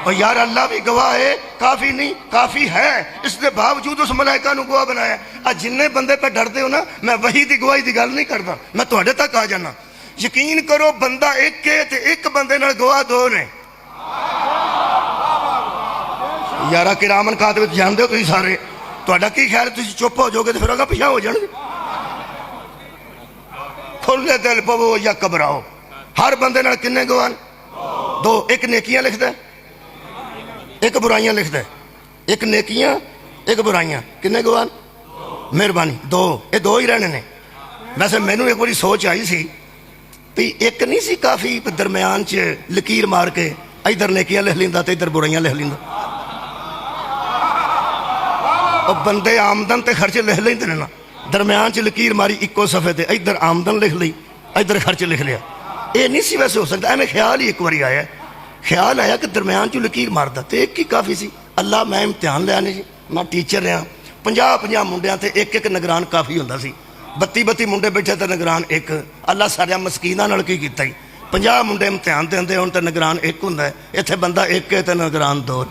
اور یار اللہ بھی گواہ ہے، کافی نہیں کافی ہے، اس کے باوجود اس ملائکہ نو گواہ بنایا۔ جن بندے پہ ڈرتے ہو نا، میں وہی دی گواہی دی گل نہیں کرتا، میں تواڈے تک آ جانا۔ یقین کرو بندہ ایک ہے تے ایک بندے نال گواہ دو نے۔ یارا کرامن کاتب جانتے ہو تسی سارے، تہاڈا کی خیال ہے تسی چپ ہو جاؤ گے تو پھر اگاں پیچھے ہو جان گے؟ کھلے دل پو یا گھبراؤ، ہر بندے نال کنے گواہ؟ دو۔ ایک نیکیاں لکھدا ہے، ایک برائیاں لکھدا ہے۔ ایک نیکیاں ایک برائیاں، کنے گواہ؟ مہربانی دو، یہ دو ہی رہنے نے۔ ویسے مینوں ایک بڑی سوچ آئی سی بھی ایک نہیں سی کافی درمیان چ لکیر مار کے ادھر نیکیاں لکھ لیندا تے ادھر برائیاں لکھ لیندا۔ اور بندے آمدن تے خرچ لکھ لیندے نے نا، درمیان چ لکیر ماری اکو صفحے تے ادھر آمدن لکھ لی ادھر خرچ لکھ لیا۔ یہ نہیں سی ویسے ہو سکتا، ایویں خیال ہی ایک باری آیا، خیال آیا کہ درمیان چ لکیر ماردا تے ایک ہی کافی سی۔ اللہ میں امتحان لیا نہیں جی، میں ٹیچر رہا، 50 منڈیاں تے ایک ایک نگران کافی ہوندا سی، 32 منڈے بیٹھے تے نگران ایک۔ اللہ سارے مسکیناں نال کی کیتا ہی، 50 منڈے امتحان دیندے ہون تے نگران ایک ہوندا ہے، ایتھے بندہ ایک ہے تے نگران دو۔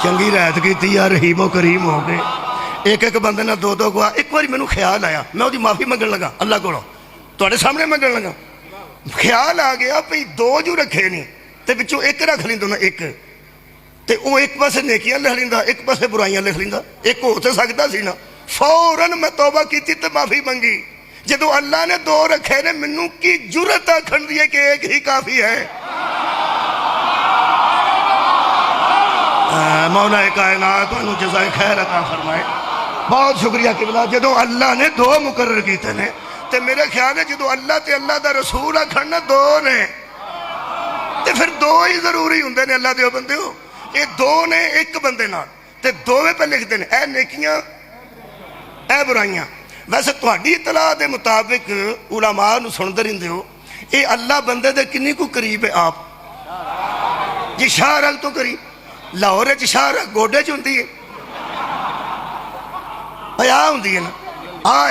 چنگی رعایت کیتی یا رحیم و کریم ہو گئے، ایک ایک بندے نال دو دو گواہ۔ ایک باری مینوں خیال آیا، میں وہ معافی منگن لگا اللہ کولوں، تواڈے سامنے منگن لگا۔ خیال آ گیا بھئی دو جو رکھے نہیں تے وچوں ایک رکھ لیندو نا، ایک تے وہ ایک پاسے نیکیاں لکھ لیندا ایک پاسے برائیاں لکھ لیندا، ایک ہو تے سکدا سی نا۔ فوراً میں توبہ کیتی تے معافی منگی۔ جدو اللہ نے دو رکھے نے، منوں کی جرت آکھن دی ہے کہ ایک ہی کافی ہے۔ مولا کائنات انہوں جزائے خیر عطا فرمائے۔ بہت شکریہ قبلہ۔ جدو اللہ نے دو مقرر کیتے نے تے میرے خیال ہے جدو اللہ تے اللہ دا رسول آکھن نا دو نے تے پھر دو ہی ضروری ہوندے نے۔ اللہ دے بندے ہو، یہ دو نے ایک بندے نال تے دوویں پہ لکھ دے نے، اے نیکیاں اے برائیاں۔ ویسے تہاڈی اطلاع دے مطابق علماء نو سن دے رہندے ہو، اے اللہ بندے دے کنی کو قریب ہے آپ؟ جی شاہ رگ تو قریب، لاہور چ شاہ رگ گوڈے چ ہوندی ہے، آ ہوندی ہے نا۔ ہاں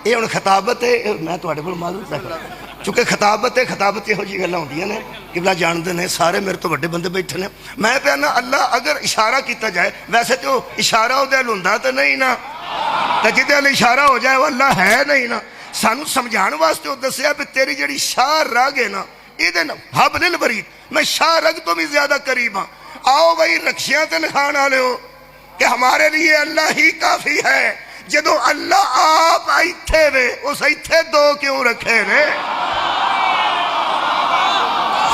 یہ ہن خطابت ہے، میں تہاڈے کول معذرت کردا چونکہ خطابت ہے، خطابت یہو جی گلاں ہوندیاں نے، قبلہ جاندے نے سارے، میرے تو بڑے بندے بیٹھے نے۔ میں کہنا اللہ اگر اشارہ کیتا جائے، ویسے تو اشارہ او دے ہوندا تے نہیں نا، تے جدے ال اشارہ ہو جائے وہ اللہ ہے نہیں نا۔ سانو سمجھان واسطے وہ دسیا بھی تیری جڑی شاہ رگ ہے نا، یہ دے نا حبل الورید، میں شاہ رگ تو بھی زیادہ قریب ہاں۔ آؤ بھائی رکشیاں تے لکھان والے ہو کہ ہمارے لیے اللہ ہی کافی ہے، جدو اللہ آپ ایتھے وے اس ایتھے دو کیوں رکھے نے؟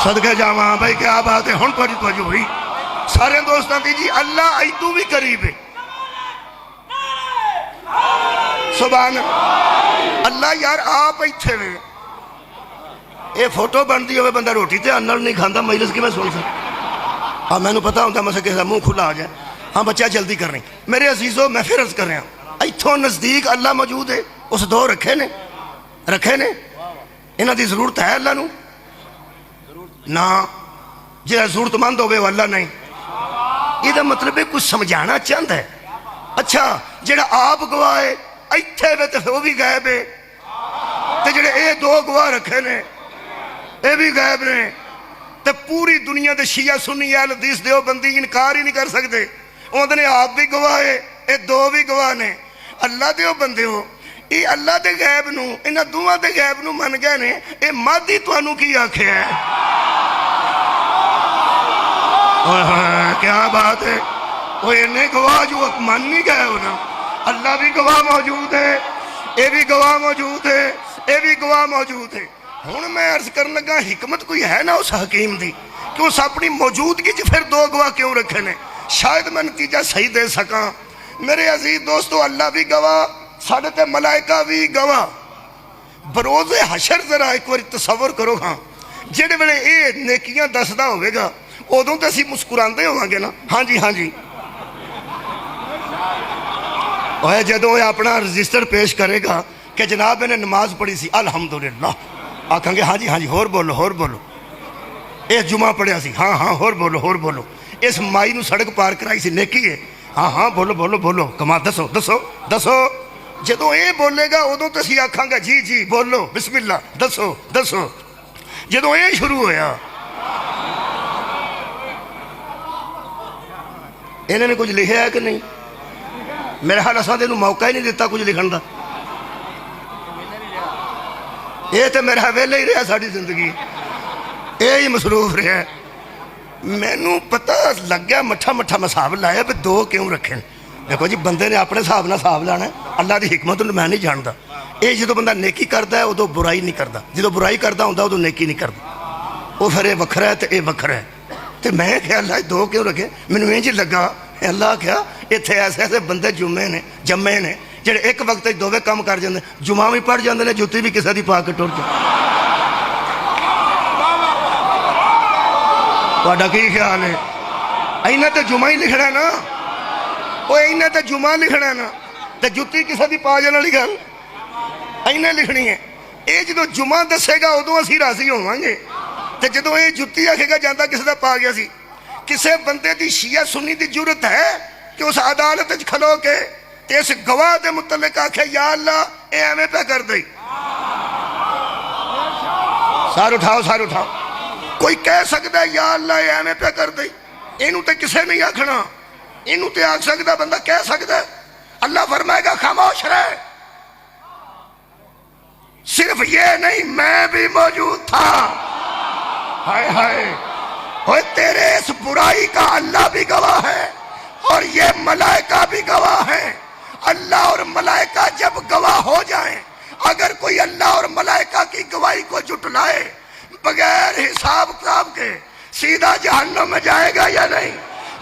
صدقے جاواں بھائی کیا بات ہے، ہن تھوڑی توجہ ہوئی سارے دوستاں دی جی۔ اللہ ایتوں بھی قریب ہے، سبحان اللہ۔ یار آپ ایتھے وے، یہ فوٹو بنتی ہوئے بندہ روٹی تے انل نہیں کھاندا، مجلس کی میں سن سکتا ہاں، میں نے پتا ہوتا میں سے کہا منہ کھلا آ جائے۔ ہاں بچہ جلدی کر رہے ہیں میرے عزیزو، میں پھر عرض کر رہا ہوں، ایتھوں نزدیک اللہ موجود ہے، اس دو رکھے نے، رکھے نے، انہاں دی ضرورت ہے اللہ نو نا، جی ضرورت مند ہوئے وہ اللہ نہیں۔ یہ مطلب ہے کچھ سمجھانا چاہتا ہے۔ اچھا جڑا آپ گواہ ہے ایتھے وے تے وہ بھی غائب ہے، تے جڑے اے دو گواہ رکھے نے اے بھی غائب نے، تے پوری دنیا دے شیعہ سنی اہل حدیث دیوبندی انکار ہی نہیں کر سکتے، انہوں نے آپ بھی گواہ ہے، اے دو بھی گواہ نے۔ اللہ دیو بندے ہو، یہ اللہ دے غیب نو، انہاں دوواں دے غیب نو من گئے نے، اے مادی تانوں کی آکھے ہے؟ کیا بات ہے، وہ انہیں گواہ جو من نہیں گئے ہونا۔ اللہ بھی گواہ موجود ہے، اے بھی گواہ موجود ہے، اے بھی گواہ موجود ہے۔ ہن میں عرض کرنے لگا حکمت کوئی ہے نا اس حکیم دی کہ اس اپنی موجودگی چ پھر دو گواہ کیوں رکھے نے؟ شاید میں نتیجہ صحیح دے سکاں۔ میرے عزیز دوستو، اللہ بھی گواہ، ساڈے تے ملائکہ بھی گواہ۔ بروز حشر ذرا ایک بار تصور کرو، ہاں جڑے ویلے اے نیکیاں دسدا ہوئے گا ادوں تے اسی مسکراندے ہوواں گے نا، ہاں جی ہاں جی۔ اور جدوں اپنا رجسٹر پیش کرے گا کہ جناب نے نماز پڑھی سی الحمدللہ، آکھاں گے ہاں جی ہور بولو ہور بولو، اس جمعہ پڑھیا سی، ہاں ہاں ہور بولو ہور بولو، اس مائی نو سڑک پار کرائی سی، نیکی ہے، ہاں ہاں بولو بولو بولو، کما دسو دسو دسو۔ جدو اے بولے گا ادوں تو اسی آکھاں گا جی جی بولو بسم اللہ دسو دسو۔ جدو اے شروع ہویا انہوں نے کچھ لکھا ہے کہ نہیں؟ میرے خیال اساں تے موقع ہی نہیں دیتا کچھ لکھن دا. یہ تو میرا ویلے ہی رہا ساری زندگی, یہ مصروف رہا. مینوں پتہ لگ گیا مٹھا مٹھا میں حساب لایا بھی دو کیوں رکھے. دیکھو جی بندے نے اپنے حساب نال حساب لانا ہے, اللہ دی حکمت میں نہیں جانتا. یہ جدو بندہ نیکی کرتا ہے ادو برائی نہیں کرتا, جدو برائی کرتا ہوں ادو نیکی نہیں کرتا. وہ پھر یہ وکھرا ہے تو یہ وکھرا ہے. تو میں کیا اللہ دو کیوں رکھے؟ مینوں انج لگا اللہ کیا اتنے ایسے ایسے بندے جمے نے جڑے ایک وقت دووے کام کر جاندے, جمعہ بھی پڑھ جاندے نے, جُتی بھی کسی دی پا کے ٹر جائے. تہاڈا کی خیال ہے؟ اینا تے جمعہ ہی لکھنا ہے نا, وہ اینا تے جمعہ لکھنا ہے نا, تے جُتی کسی دی پا جانے والی گل اینا لکھنی ہے. یہ جدو جمعہ دسے گا ادو اسی راضی ہوواں گے. تے جدو یہ جُتی آکھے گا جاندا کسی دا پا گیا سی. کسے بندے دی شیعہ سنی دی جرت ہے کہ اس عدالت وچ کھلو کے تے اس گواہ دے متعلق آکھے یا اللہ اے ایویں پہ کر دئی. سار اٹھاؤ سار اٹھاؤ. کوئی کہہ سکتا ہے یا اللہ اے ایویں پہ کر دئی؟ اینوں تے کسے نہیں آکھنا. اینوں تے آکھ سکتا بندہ, کہہ سکتا ہے. اللہ فرمائے گا خاموش رہے. صرف یہ نہیں میں بھی موجود تھا. ہائے ہائے اوے تیرے اس برائی کا اللہ بھی گواہ ہے اور یہ ملائکہ بھی گواہ ہیں. اللہ اور ملائکہ جب گواہ ہو جائیں, اگر کوئی اللہ اور ملائکہ کی گواہی کو جھٹلائے بغیر حساب کتاب کے سیدھا جہنم میں جائے گا یا نہیں؟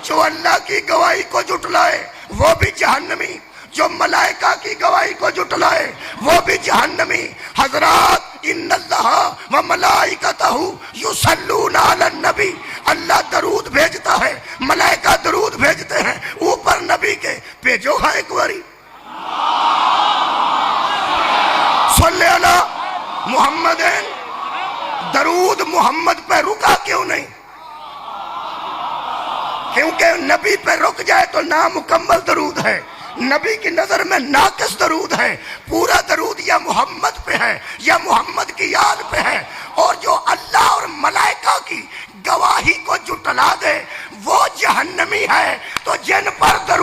جو اللہ کی گواہی کو جھٹلائے وہ بھی جہنمی, جو ملائکہ کی گواہی کو جھٹلائے وہ بھی جہنمی. حضرات ان اللہ و ملائکتہ یصلون علی النبی, اللہ درود بھیجتا ہے, ملائکہ درود بھیجتے ہیں اوپر نبی کے. بھیجو ہاں ایک باری صلی علی محمد. درود محمد پہ رکا کیوں نہیں؟ کیونکہ نبی پہ رک جائے تو نامکمل درود ہے, نبی کی نظر میں ناقص درود ہے. پورا درود یا محمد پہ ہے یا محمد کی آل پہ ہے. اور جو اللہ اور ملائکہ کی گواہی کو جھٹلا دے وہ جہنمی ہے. تو جن پر درود